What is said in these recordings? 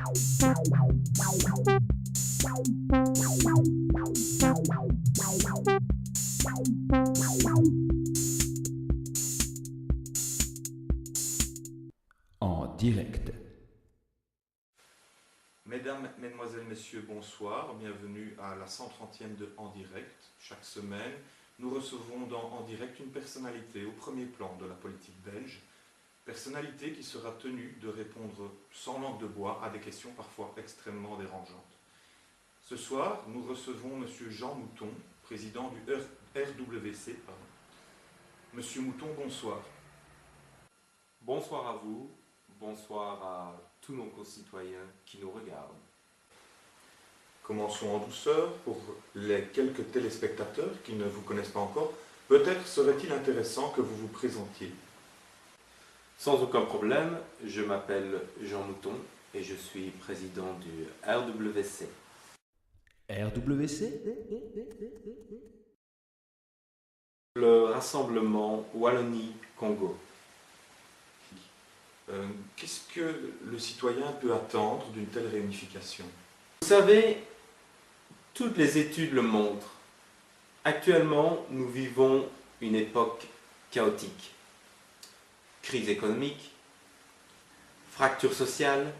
En direct. Mesdames, Mesdemoiselles, Messieurs, bonsoir. Bienvenue à la 130e de En Direct. Chaque semaine, nous recevons dans En Direct une personnalité au premier plan de la politique belge. Personnalité qui sera tenue de répondre sans langue de bois à des questions parfois extrêmement dérangeantes. Ce soir, nous recevons M. Jean Mouton, président du RWC. Monsieur Mouton, bonsoir. Bonsoir à vous, bonsoir à tous nos concitoyens qui nous regardent. Commençons en douceur pour les quelques téléspectateurs qui ne vous connaissent pas encore. Peut-être serait-il intéressant que vous vous présentiez. Sans aucun problème, je m'appelle Jean Mouton et je suis président du RWC. RWC? Le rassemblement Wallonie-Congo. Qu'est-ce que le citoyen peut attendre d'une telle réunification? Vous savez, toutes les études le montrent. Actuellement, nous vivons une époque chaotique. Crise économique, fracture sociale,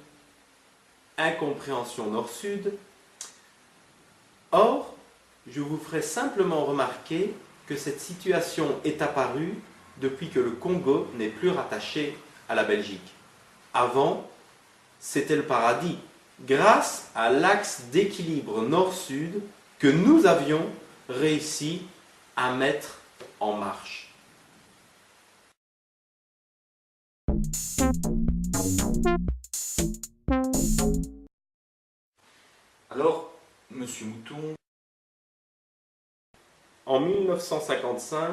incompréhension nord-sud. Or, je vous ferai simplement remarquer que cette situation est apparue depuis que le Congo n'est plus rattaché à la Belgique. Avant, c'était le paradis, grâce à l'axe d'équilibre nord-sud que nous avions réussi à mettre en marche. Alors, Monsieur Mouton, En 1955,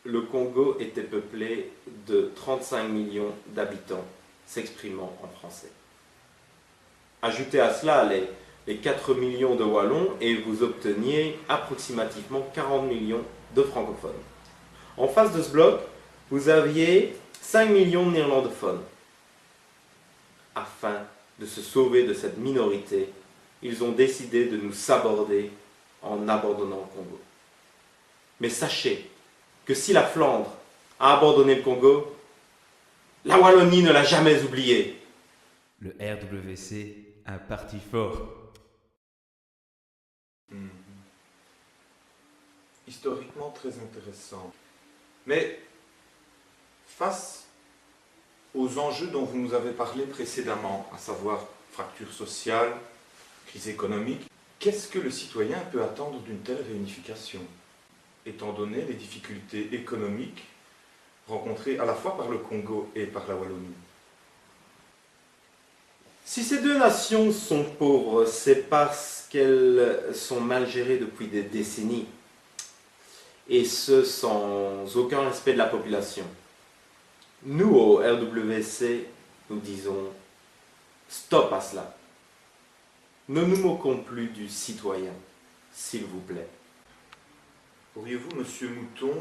le Congo était peuplé de 35 millions d'habitants s'exprimant en français. Ajoutez à cela les 4 millions de Wallons et vous obteniez approximativement 40 millions de francophones. En face de ce bloc, vous aviez 5 millions de néerlandophones. Afin de se sauver de cette minorité, ils ont décidé de nous saborder en abandonnant le Congo. Mais sachez que si la Flandre a abandonné le Congo, la Wallonie ne l'a jamais oublié. Le RWC, un parti fort. Historiquement très intéressant. Mais face aux enjeux dont vous nous avez parlé précédemment, à savoir fracture sociale, crise économique, qu'est-ce que le citoyen peut attendre d'une telle réunification, étant donné les difficultés économiques rencontrées à la fois par le Congo et par la Wallonie? Si ces deux nations sont pauvres, c'est parce qu'elles sont mal gérées depuis des décennies, et ce sans aucun respect de la population. Nous, au RWC, nous disons stop à cela. Ne nous moquons plus du citoyen, s'il vous plaît. Pourriez-vous, Monsieur Mouton,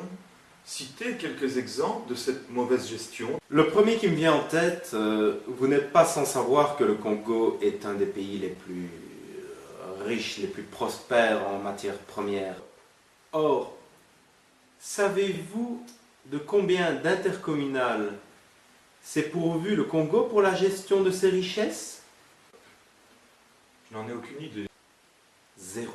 citer quelques exemples de cette mauvaise gestion? Le premier qui me vient en tête, vous n'êtes pas sans savoir que le Congo est un des pays les plus riches, les plus prospères en matières premières. Or, savez-vous de combien d'intercommunales s'est pourvu le Congo pour la gestion de ses richesses? Je n'en ai aucune idée. 0.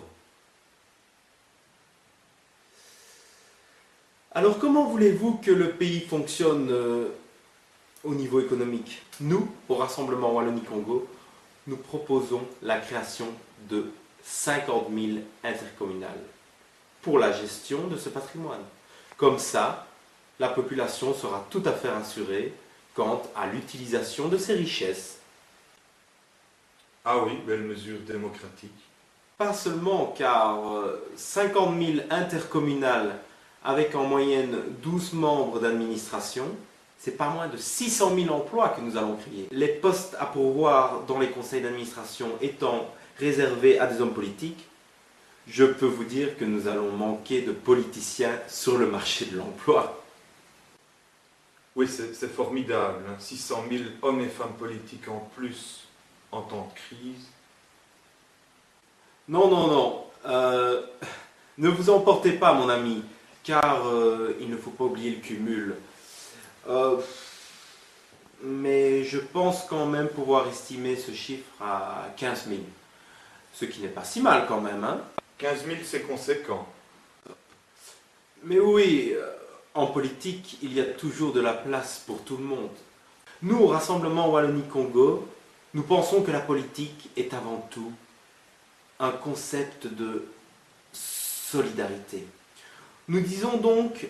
Alors comment voulez-vous que le pays fonctionne au niveau économique? Nous, au Rassemblement Wallonie-Congo, nous proposons la création de 50 000 intercommunales pour la gestion de ce patrimoine. Comme ça, la population sera tout à fait rassurée quant à l'utilisation de ses richesses. Ah oui, belle mesure démocratique. Pas seulement, car 50 000 intercommunales avec en moyenne 12 membres d'administration, c'est pas moins de 600 000 emplois que nous allons créer. Les postes à pourvoir dans les conseils d'administration étant réservés à des hommes politiques, je peux vous dire que nous allons manquer de politiciens sur le marché de l'emploi. Oui, c'est formidable, hein. 600 000 hommes et femmes politiques en plus en temps de crise? Non, non, non. Ne vous emportez pas, mon ami, car il ne faut pas oublier le cumul. Mais je pense quand même pouvoir estimer ce chiffre à 15 000. Ce qui n'est pas si mal quand même, hein? 15 000, c'est conséquent. Mais oui, en politique, il y a toujours de la place pour tout le monde. Nous, au Rassemblement Wallonie-Congo, nous pensons que la politique est avant tout un concept de solidarité. Nous disons donc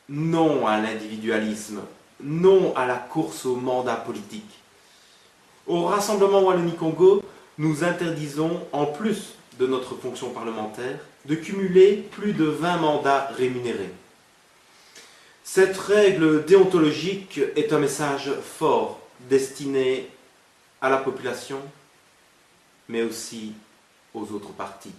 non à l'individualisme, non à la course au mandat politique. Au Rassemblement Wallonie-Congo, nous interdisons, en plus de notre fonction parlementaire, de cumuler plus de 20 mandats rémunérés. Cette règle déontologique est un message fort destiné à la population, mais aussi aux autres partis.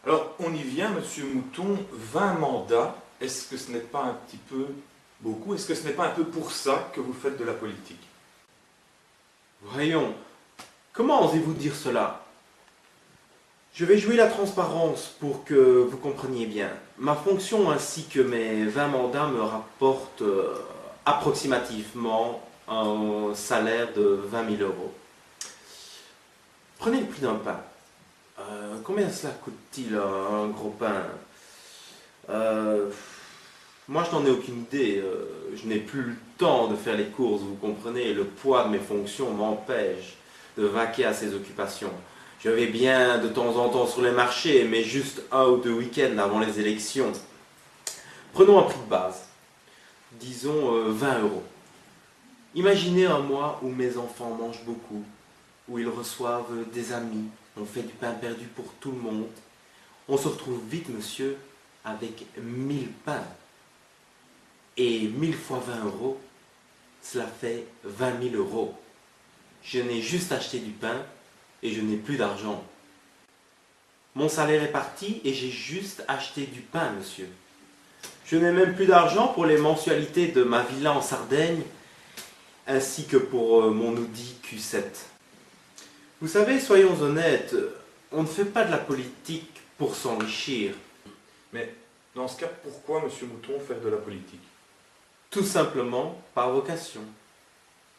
Alors, on y vient, Monsieur Mouton, 20 mandats, est-ce que ce n'est pas un petit peu beaucoup? Est-ce que ce n'est pas un peu pour ça que vous faites de la politique? Voyons, comment osez-vous dire cela? Je vais jouer la transparence pour que vous compreniez bien. Ma fonction ainsi que mes 20 mandats me rapportent approximativement un salaire de 20 000 euros. Prenez le prix d'un pain. Combien cela coûte-t-il un gros pain? Moi, je n'en ai aucune idée. Je n'ai plus le temps de faire les courses, vous comprenez. Le poids de mes fonctions m'empêche de vaquer à ces occupations. Je vais bien de temps en temps sur les marchés, mais juste 1 ou 2 week-ends avant les élections. Prenons un prix de base. Disons 20 euros. Imaginez un mois où mes enfants mangent beaucoup, où ils reçoivent des amis, on fait du pain perdu pour tout le monde. On se retrouve vite, monsieur, avec 1000 pains. Et 1000 fois 20 euros, cela fait 20 000 euros. Je n'ai juste acheté du pain et je n'ai plus d'argent. Mon salaire est parti et j'ai juste acheté du pain, monsieur. Je n'ai même plus d'argent pour les mensualités de ma villa en Sardaigne, ainsi que pour mon Audi Q7. Vous savez, soyons honnêtes, on ne fait pas de la politique pour s'enrichir. Mais dans ce cas, pourquoi, Monsieur Mouton, faire de la politique? Tout simplement par vocation,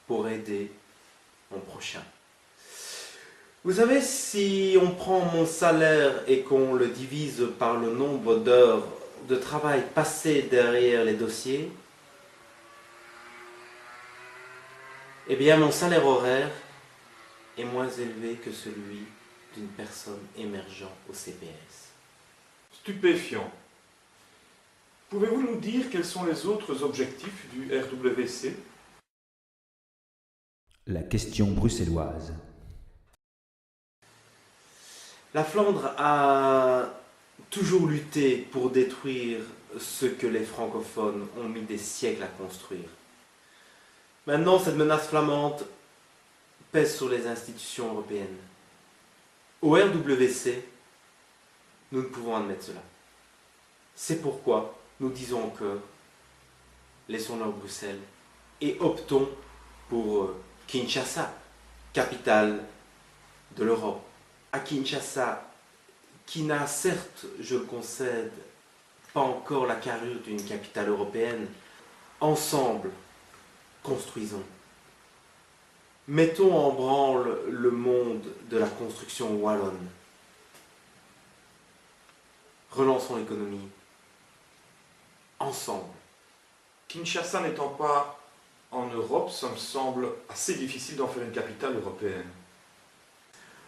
pour aider mon prochain. Vous savez, si on prend mon salaire et qu'on le divise par le nombre d'heures de travail passées derrière les dossiers, eh bien mon salaire horaire est moins élevé que celui d'une personne émergeant au CPS. Stupéfiant. Pouvez-vous nous dire quels sont les autres objectifs du RWC? La question bruxelloise. La Flandre a toujours lutté pour détruire ce que les francophones ont mis des siècles à construire. Maintenant, cette menace flamande pèse sur les institutions européennes. Au RWC, nous ne pouvons admettre cela. C'est pourquoi nous disons encore, laissons-leur Bruxelles et optons pour Kinshasa, capitale de l'Europe. À Kinshasa, qui n'a certes, je le concède, pas encore la carrure d'une capitale européenne, ensemble, construisons. Mettons en branle le monde de la construction wallonne. Relançons l'économie. Ensemble. Kinshasa n'étant pas en Europe, ça me semble assez difficile d'en faire une capitale européenne.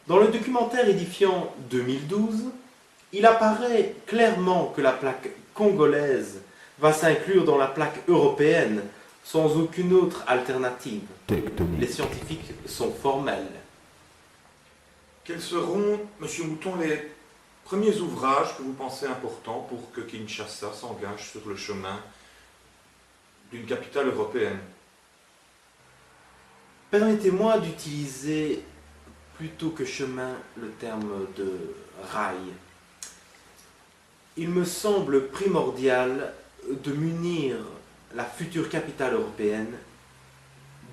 Dans le documentaire édifiant 2012, il apparaît clairement que la plaque congolaise va s'inclure dans la plaque européenne sans aucune autre alternative. Les scientifiques sont formels. Quels seront, Monsieur Mouton, les premiers ouvrages que vous pensez importants pour que Kinshasa s'engage sur le chemin d'une capitale européenne? Permettez-moi d'utiliser plutôt que chemin le terme de rail. Il me semble primordial de munir la future capitale européenne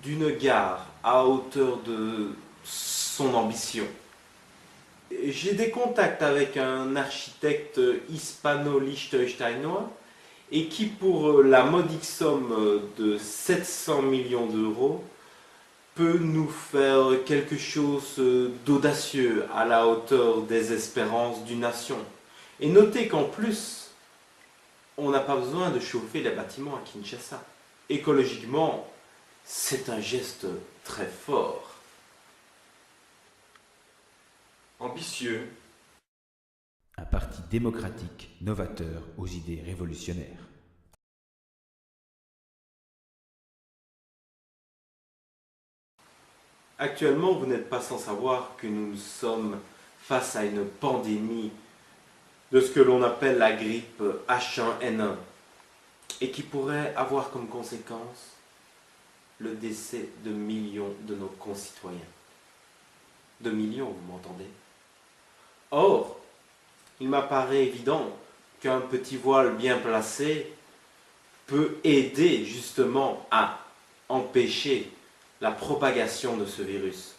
d'une gare à hauteur de son ambition. J'ai des contacts avec un architecte hispano-liechtensteinois et qui, pour la modique somme de 700 millions d'euros, peut nous faire quelque chose d'audacieux à la hauteur des espérances d'une nation. Et notez qu'en plus, on n'a pas besoin de chauffer les bâtiments à Kinshasa. Écologiquement, c'est un geste très fort. Ambitieux, Un parti démocratique, novateur, aux idées révolutionnaires. Actuellement, vous n'êtes pas sans savoir que nous sommes face à une pandémie de ce que l'on appelle la grippe H1N1 et qui pourrait avoir comme conséquence le décès de millions de nos concitoyens. De millions, vous m'entendez? Or, il m'apparaît évident qu'un petit voile bien placé peut aider justement à empêcher la propagation de ce virus,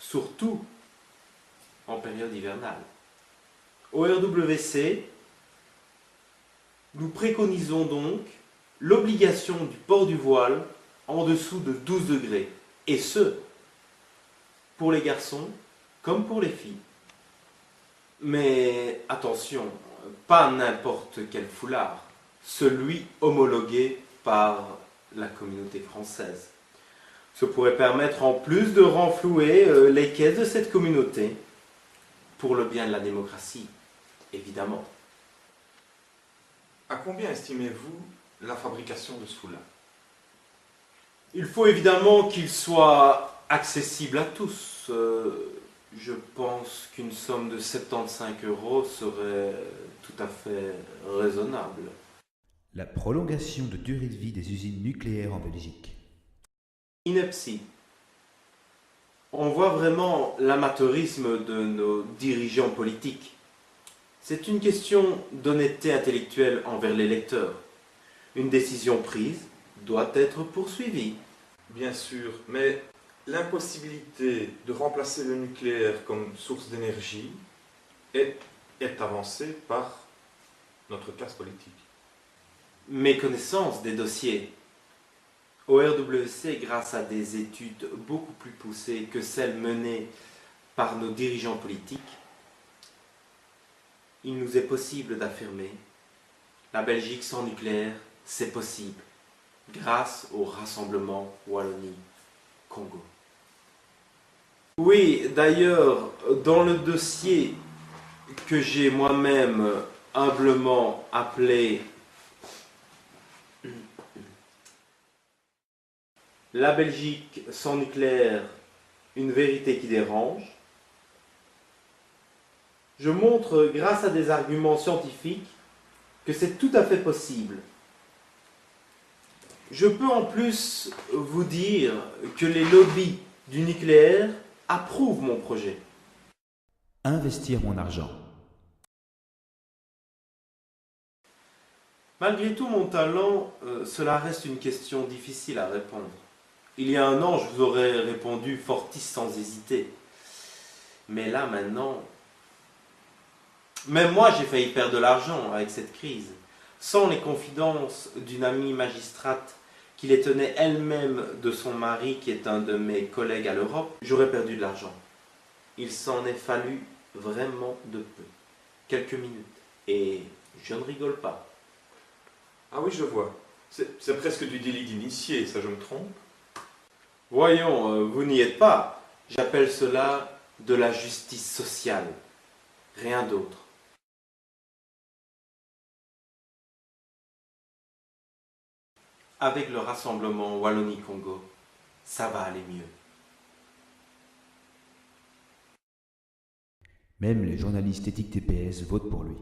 surtout en période hivernale. Au RWC, nous préconisons donc l'obligation du port du voile en dessous de 12 degrés, et ce, pour les garçons comme pour les filles. Mais attention, pas n'importe quel foulard, celui homologué par la communauté française. Ce pourrait permettre en plus de renflouer les caisses de cette communauté, pour le bien de la démocratie, évidemment. à combien estimez-vous la fabrication de ce foulard? Il faut évidemment qu'il soit accessible à tous. Je pense qu'une somme de 75 € serait tout à fait raisonnable. La prolongation de durée de vie des usines nucléaires en Belgique. Ineptie. On voit vraiment l'amateurisme de nos dirigeants politiques. C'est une question d'honnêteté intellectuelle envers les lecteurs. Une décision prise doit être poursuivie. Bien sûr, mais l'impossibilité de remplacer le nucléaire comme source d'énergie est avancée par notre classe politique. Méconnaissance des dossiers. Au RWC, grâce à des études beaucoup plus poussées que celles menées par nos dirigeants politiques, il nous est possible d'affirmer la Belgique sans nucléaire, c'est possible, grâce au rassemblement Wallonie-Congo. Oui, d'ailleurs, dans le dossier que j'ai moi-même humblement appelé La Belgique sans nucléaire, une vérité qui dérange, je montre, grâce à des arguments scientifiques, que c'est tout à fait possible. Je peux en plus vous dire que les lobbies du nucléaire approuvent mon projet. Investir mon argent. Malgré tout mon talent, cela reste une question difficile à répondre. Il y a un an, je vous aurais répondu fortis sans hésiter. Mais là, maintenant, même moi, j'ai failli perdre de l'argent avec cette crise. Sans les confidences d'une amie magistrate qui les tenait elle-même de son mari, qui est un de mes collègues à l'Europe, j'aurais perdu de l'argent. Il s'en est fallu vraiment de peu. Quelques minutes. Et je ne rigole pas. Ah oui, je vois. C'est presque du délit d'initié, ça je me trompe? Voyons, vous n'y êtes pas. J'appelle cela de la justice sociale. Rien d'autre. Avec le rassemblement Wallonie-Congo, ça va aller mieux. Même les journalistes éthiques TPS votent pour lui.